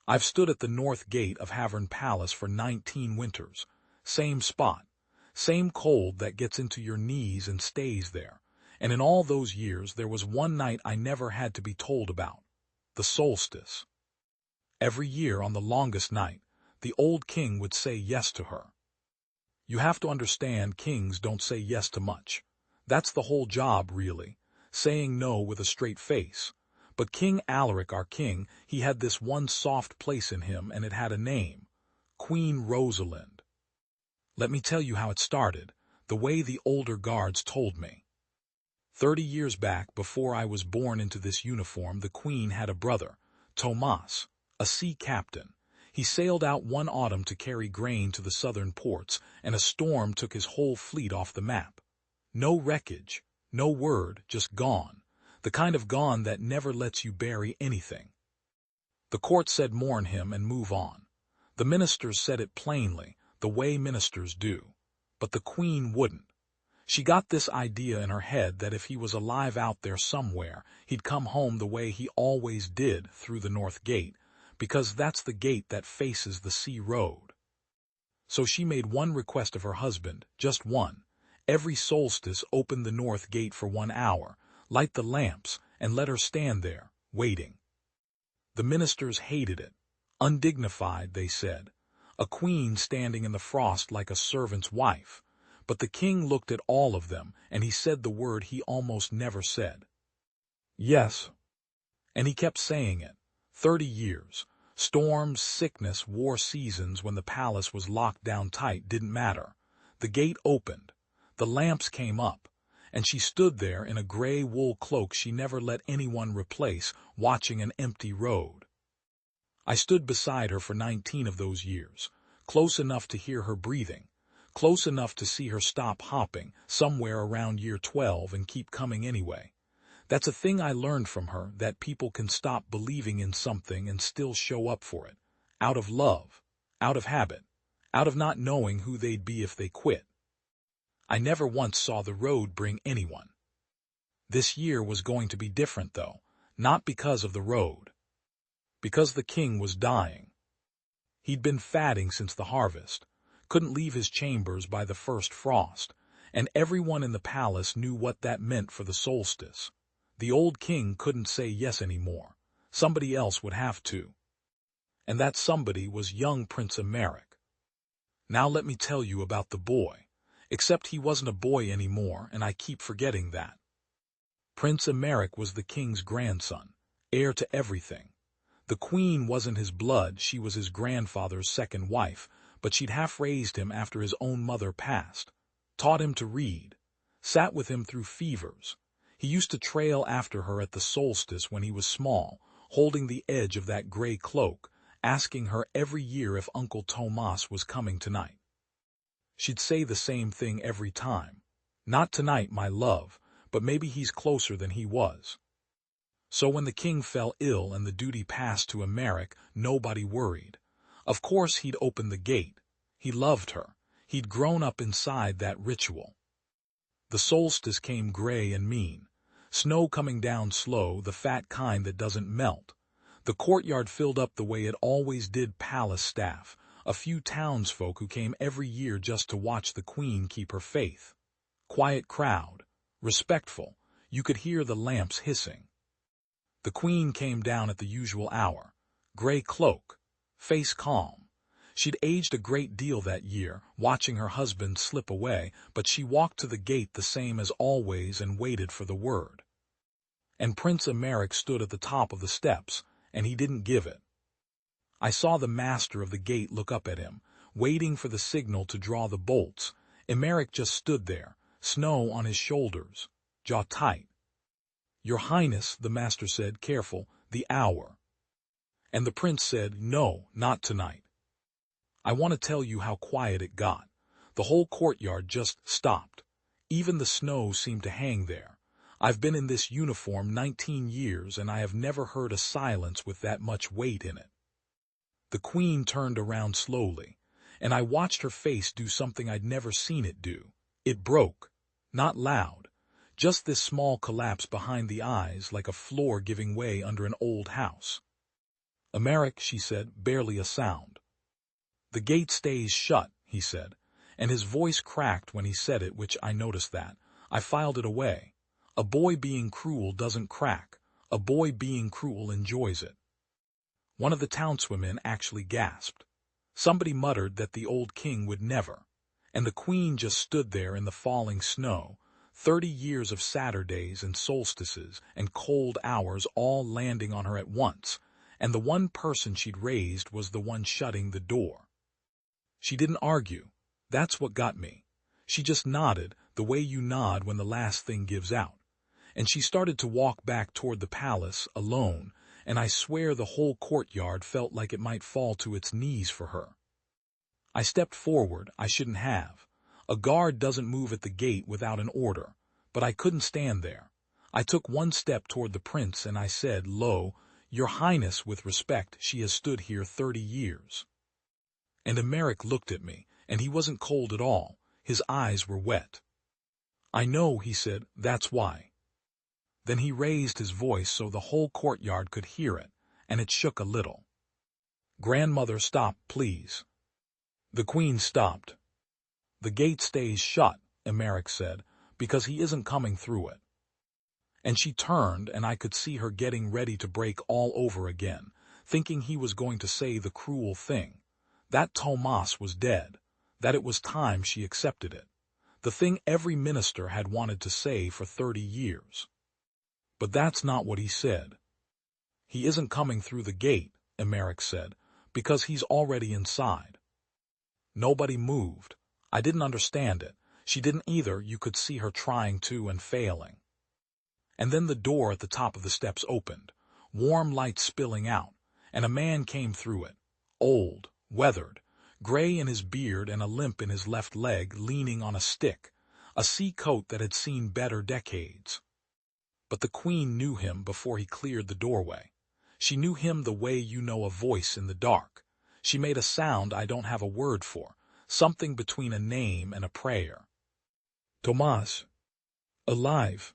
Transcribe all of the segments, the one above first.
I've stood at the north gate of Havern Palace for 19 winters. Same spot. Same cold that gets into your knees and stays there. And in all those years there was one night I never had to be told about. The solstice. Every year on the longest night, the old king would say yes to her. You have to understand, kings don't say yes to much. That's the whole job, really, saying no with a straight face. But King Alaric, our king, he had this one soft place in him, and it had a name. Queen Rosalind. Let me tell you how it started, the way the older guards told me. 30 years back, before I was born into this uniform, the queen had a brother, Tomas, a sea captain. He sailed out one autumn to carry grain to the southern ports, and a storm took his whole fleet off the map. No wreckage, no word, just gone. The kind of gone that never lets you bury anything. The court said mourn him and move on. The ministers said it plainly, the way ministers do. But the queen wouldn't. She got this idea in her head that if he was alive out there somewhere, he'd come home the way he always did, through the north gate, because that's the gate that faces the sea road. So she made one request of her husband, just one. Every solstice open the north gate for 1 hour, light the lamps, and let her stand there, waiting. The ministers hated it. Undignified, they said. A queen standing in the frost like a servant's wife. But the king looked at all of them, and he said the word he almost never said. Yes. And he kept saying it. 30 years. Storms, sickness, war seasons, when the palace was locked down tight, didn't matter. The gate opened. The lamps came up. And she stood there in a gray wool cloak she never let anyone replace, watching an empty road. I stood beside her for 19 of those years, close enough to hear her breathing, close enough to see her stop hopping somewhere around year 12 and keep coming anyway. That's a thing I learned from her, that people can stop believing in something and still show up for it, out of love, out of habit, out of not knowing who they'd be if they quit. I never once saw the road bring anyone. This year was going to be different, though, not because of the road. Because the king was dying. He'd been fatting since the harvest, couldn't leave his chambers by the first frost, and everyone in the palace knew what that meant for the solstice. The old king couldn't say yes anymore. Somebody else would have to. And that somebody was young Prince Emeric. Now let me tell you about the boy. Except he wasn't a boy anymore, and I keep forgetting that. Prince Emeric was the king's grandson, heir to everything. The queen wasn't his blood, she was his grandfather's second wife, but she'd half-raised him after his own mother passed, taught him to read, sat with him through fevers. He used to trail after her at the solstice when he was small, holding the edge of that gray cloak, asking her every year if Uncle Tomas was coming tonight. She'd say the same thing every time. Not tonight, my love, but maybe he's closer than he was. So when the king fell ill and the duty passed to Emeric, nobody worried. Of course he'd open the gate. He loved her. He'd grown up inside that ritual. The solstice came gray and mean. Snow coming down slow, the fat kind that doesn't melt. The courtyard filled up the way it always did, palace staff, a few townsfolk who came every year just to watch the queen keep her faith. Quiet crowd, respectful, you could hear the lamps hissing. The queen came down at the usual hour, gray cloak, face calm. She'd aged a great deal that year, watching her husband slip away, but she walked to the gate the same as always and waited for the word. And Prince Emeric stood at the top of the steps, and he didn't give it. I saw the master of the gate look up at him, waiting for the signal to draw the bolts. Emeric just stood there, snow on his shoulders, jaw tight. "Your Highness," the master said, careful, "the hour." And the prince said, "No, not tonight." I want to tell you how quiet it got. The whole courtyard just stopped. Even the snow seemed to hang there. I've been in this uniform 19 years, and I have never heard a silence with that much weight in it. The queen turned around slowly, and I watched her face do something I'd never seen it do. It broke. Not loud. Just this small collapse behind the eyes, like a floor giving way under an old house. "Emeric," she said, barely a sound. "The gate stays shut," he said, and his voice cracked when he said it, which I noticed that. I filed it away. A boy being cruel doesn't crack. A boy being cruel enjoys it. One of the townswomen actually gasped. Somebody muttered that the old king would never. And the queen just stood there in the falling snow, 30 years of Saturdays and solstices and cold hours all landing on her at once, and the one person she'd raised was the one shutting the door. She didn't argue. That's what got me. She just nodded, the way you nod when the last thing gives out. And she started to walk back toward the palace, alone, and I swear the whole courtyard felt like it might fall to its knees for her. I stepped forward. I shouldn't have. A guard doesn't move at the gate without an order, but I couldn't stand there. I took one step toward the prince and I said, "Lo, your highness, with respect, she has stood here 30 years. And Emeric looked at me, and he wasn't cold at all. His eyes were wet. "I know," he said, "that's why." Then he raised his voice so the whole courtyard could hear it, and it shook a little. "Grandmother, stop, please." The queen stopped. "The gate stays shut," Emeric said, "because he isn't coming through it." And she turned, and I could see her getting ready to break all over again, thinking he was going to say the cruel thing. That Tomas was dead, that it was time she accepted it. The thing every minister had wanted to say for 30 years. But that's not what he said. "He isn't coming through the gate," Emeric said, "because he's already inside." Nobody moved. I didn't understand it. She didn't either. You could see her trying to and failing. And then the door at the top of the steps opened, warm light spilling out, and a man came through it, old, weathered, gray in his beard and a limp in his left leg, leaning on a stick, a sea coat that had seen better decades. But the queen knew him before he cleared the doorway. She knew him the way you know a voice in the dark. She made a sound I don't have a word for, something between a name and a prayer. "Tomas. Alive."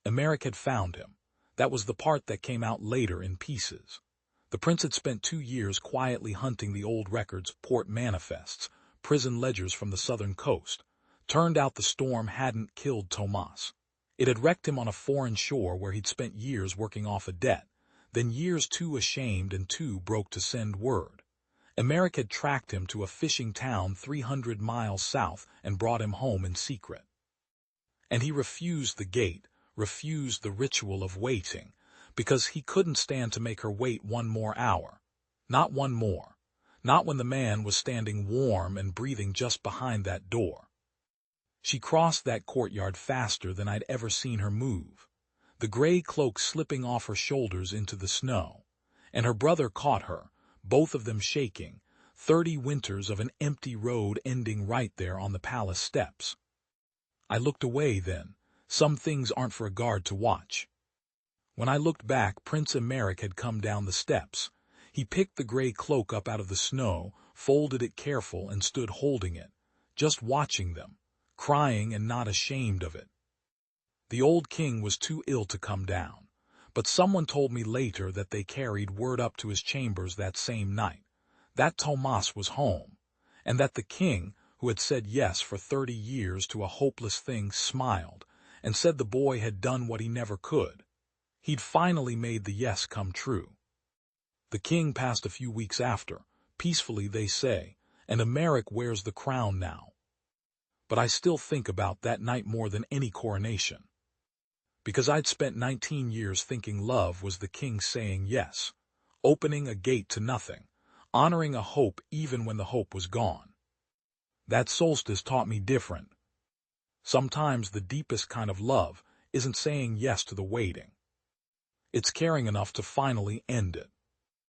Emeric had found him. That was the part that came out later in pieces. The prince had spent 2 years quietly hunting the old records, port manifests, prison ledgers from the southern coast. Turned out the storm hadn't killed Tomas. It had wrecked him on a foreign shore where he'd spent years working off a debt, then years too ashamed and too broke to send word. Emeric had tracked him to a fishing town 300 miles south and brought him home in secret. And he refused the gate, refused the ritual of waiting, because he couldn't stand to make her wait 1 more hour. Not 1 more. Not when the man was standing warm and breathing just behind that door. She crossed that courtyard faster than I'd ever seen her move, the gray cloak slipping off her shoulders into the snow, and her brother caught her, both of them shaking, 30 winters of an empty road ending right there on the palace steps. I looked away then. Some things aren't for a guard to watch. When I looked back, Prince Emeric had come down the steps. He picked the gray cloak up out of the snow, folded it careful, and stood holding it, just watching them, crying and not ashamed of it. The old king was too ill to come down, but someone told me later that they carried word up to his chambers that same night, that Tomas was home, and that the king, who had said yes for 30 years to a hopeless thing, smiled, and said the boy had done what he never could. He'd finally made the yes come true. The king passed a few weeks after, peacefully they say, and Emeric wears the crown now. But I still think about that night more than any coronation. Because I'd spent 19 years thinking love was the king saying yes, opening a gate to nothing, honoring a hope even when the hope was gone. That solstice taught me different. Sometimes the deepest kind of love isn't saying yes to the waiting. It's caring enough to finally end it.